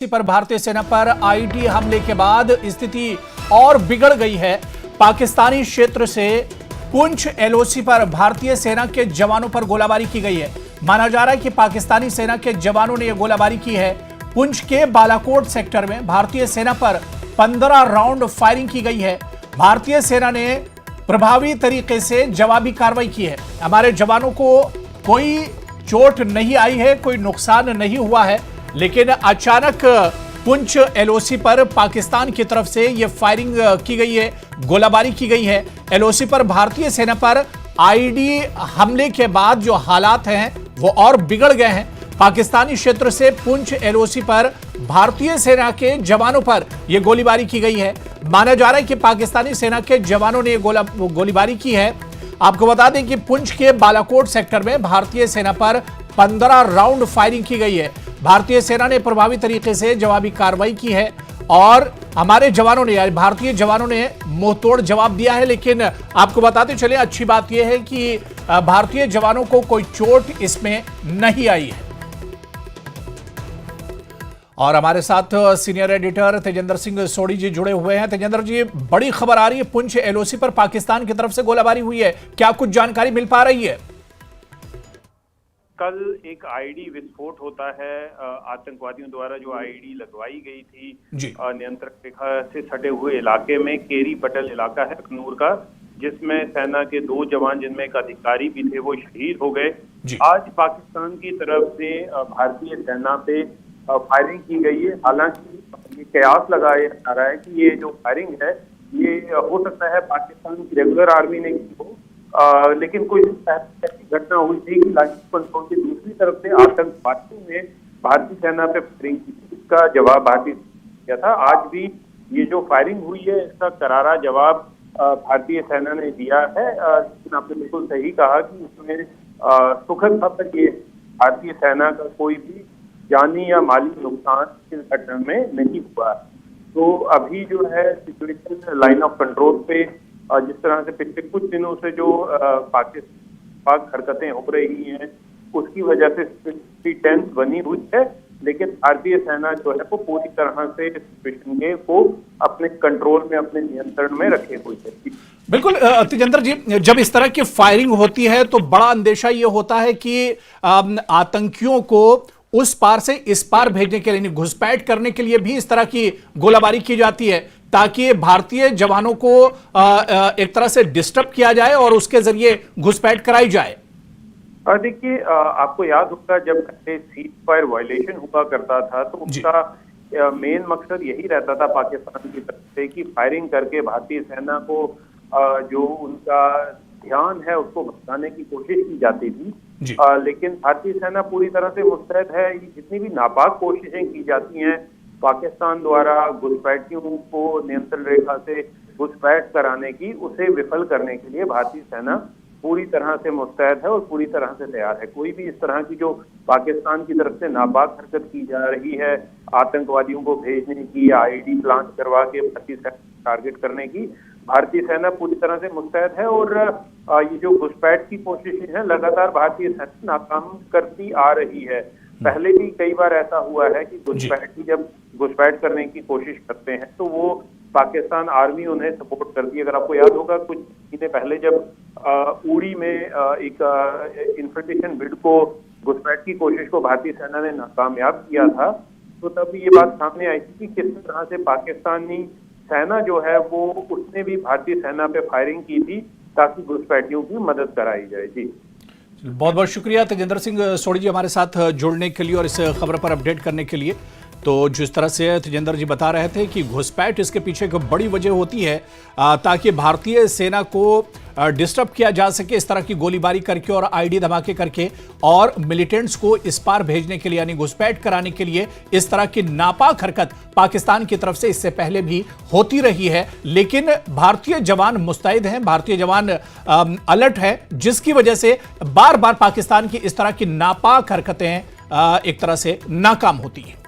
पर भारतीय सेना पर आईडी हमले के बाद स्थिति और बिगड़ गई है। पाकिस्तानी क्षेत्र से पुंछ एलओसी पर भारतीय सेना के जवानों पर गोलाबारी की गई है। माना जा रहा है कि पाकिस्तानी सेना के जवानों ने यह गोलाबारी की है। पुंछ के बालाकोट सेक्टर में भारतीय सेना पर 15 राउंड फायरिंग की गई है। भारतीय सेना ने प्रभावी तरीके से जवाबी कार्रवाई की है। हमारे जवानों को कोई चोट नहीं आई है, कोई नुकसान नहीं हुआ है, लेकिन अचानक पुंछ एलओसी पर पाकिस्तान की तरफ से यह फायरिंग की गई है, गोलाबारी की गई है। एलओसी पर भारतीय सेना पर आईडी हमले के बाद जो हालात हैं वो और बिगड़ गए हैं। पाकिस्तानी क्षेत्र से पुंछ एलओसी पर भारतीय सेना के जवानों पर यह गोलीबारी की गई है। माना जा रहा है कि पाकिस्तानी सेना के जवानों ने गोलीबारी की है। आपको बता दें कि पुंछ के बालाकोट सेक्टर में भारतीय सेना पर 15 राउंड फायरिंग की गई है। भारतीय सेना ने प्रभावी तरीके से जवाबी कार्रवाई की है और हमारे जवानों ने, यानी भारतीय जवानों ने मुंहतोड़ जवाब दिया है। लेकिन आपको बताते चले, अच्छी बात यह है कि भारतीय जवानों को कोई चोट इसमें नहीं आई है। और हमारे साथ सीनियर एडिटर तेजेंद्र सिंह सोढ़ी जी जुड़े हुए हैं। तेजेंद्र जी, बड़ी खबर आ रही है, पुंछ एलओसी पर पाकिस्तान की तरफ से गोलाबारी हुई है, क्या कुछ जानकारी मिल पा रही है? कल एक आईडी विस्फोट होता है। आतंकवादियों द्वारा जो आईडी लगवाई गई थी नियंत्रण रेखा से सटे हुए इलाके में, केरी पटल इलाका है अखनूर का, जिसमें सेना के 2 जवान जिनमें एक अधिकारी भी थे वो शहीद हो गए। आज पाकिस्तान की तरफ से भारतीय सेना पे फायरिंग की गई है। हालांकि ये कयास लगाया जा रहा है कि ये जो फायरिंग है ये हो सकता है पाकिस्तान की रेगुलर आर्मी ने की हो, लेकिन कोई ऐसी घटना हुई थी कि लाठी पंथों की दूसरी तरफ से आतंकवादियों ने भारतीय सेना पे फायरिंग की थी। इसका जवाब भारतीय किया था। आज भी ये जो फायरिंग हुई है इसका करारा जवाब भारतीय सेना ने दिया है। लेकिन आपने बिल्कुल सही कहा कि इसमें सुखद खबर ये भारतीय सेना का कोई भी जानी या माली नुकसान इस घटना में नहीं हुआ। तो अभी जो है सिचुएशन लाइन ऑफ कंट्रोल पे, जिस तरह से पिछले कुछ दिनों से जो पाक हरकतें हो रही हैं उसकी वजह से टेंस बनी हुई है, लेकिन भारतीय सेना जो है वो पूरी तरह से सिचुएशन को अपने कंट्रोल में, अपने नियंत्रण में रखे हुए है। बिल्कुल तेजेंद्र जी, जब इस तरह की फायरिंग होती है तो बड़ा अंदेशा ये होता है कि आतंकियों को उस पार से इस पार भेजने के लिए, घुसपैठ करने के लिए भी इस तरह की गोलाबारी की जाती है ताकि भारतीय जवानों को एक तरह से डिस्टर्ब किया जाए और उसके जरिए घुसपैठ कराई जाए। देखिए, आपको याद होगा जब सीज फायर वायलेशन हुआ करता था तो उसका मेन मकसद यही रहता था पाकिस्तान की तरफ से कि फायरिंग करके भारतीय सेना को जो उनका ध्यान है उसको भटकाने की कोशिश की जाती थी। लेकिन भारतीय सेना पूरी तरह से मुस्तैद है। जितनी भी नापाक कोशिशें की जाती हैं पाकिस्तान द्वारा घुसपैठियों को नियंत्रण रेखा से घुसपैठ कराने की, उसे विफल करने के लिए भारतीय सेना पूरी तरह से मुस्तैद है और पूरी तरह से तैयार है। कोई भी इस तरह की जो पाकिस्तान की तरफ से नापाक हरकत की जा रही है, आतंकवादियों को भेजने की या आईडी प्लांट करवा के भारतीय सेना टारगेट करने की, भारतीय सेना पूरी तरह से मुस्तैद है। और ये जो घुसपैठ की कोशिशें हैं लगातार भारतीय सेना नाकाम करती आ रही है। पहले भी कई बार ऐसा हुआ है कि जब घुसपैठ करने की कोशिश करते हैं तो वो पाकिस्तान आर्मी उन्हें सपोर्ट करती है। अगर आपको याद होगा कुछ महीने पहले जब उड़ी में एक इन्फिल्ट्रेशन बिड को, घुसपैठ की कोशिश को भारतीय सेना ने नाकामयाब किया था, तो तब ये बात सामने आई थी कि किस तरह से पाकिस्तानी सेना जो है वो उसने भी भारतीय सेना पे फायरिंग की थी ताकि घुसपैठियों की मदद कराई जाए। जी, बहुत बहुत शुक्रिया तेजेंद्र सिंह सोढ़ी जी हमारे साथ जुड़ने के लिए और इस खबर पर अपडेट करने के लिए। तो जिस तरह से तेजेंद्र जी बता रहे थे कि घुसपैठ इसके पीछे एक बड़ी वजह होती है ताकि भारतीय सेना को डिस्टर्ब किया जा सके इस तरह की गोलीबारी करके और आईडी धमाके करके, और मिलिटेंट्स को इस पार भेजने के लिए यानी घुसपैठ कराने के लिए इस तरह की नापाक हरकत पाकिस्तान की तरफ से इससे पहले भी होती रही है। लेकिन भारतीय जवान मुस्तैद हैं, भारतीय जवान अलर्ट है, जिसकी वजह से बार बार पाकिस्तान की इस तरह की नापाक हरकतें एक तरह से नाकाम होती हैं।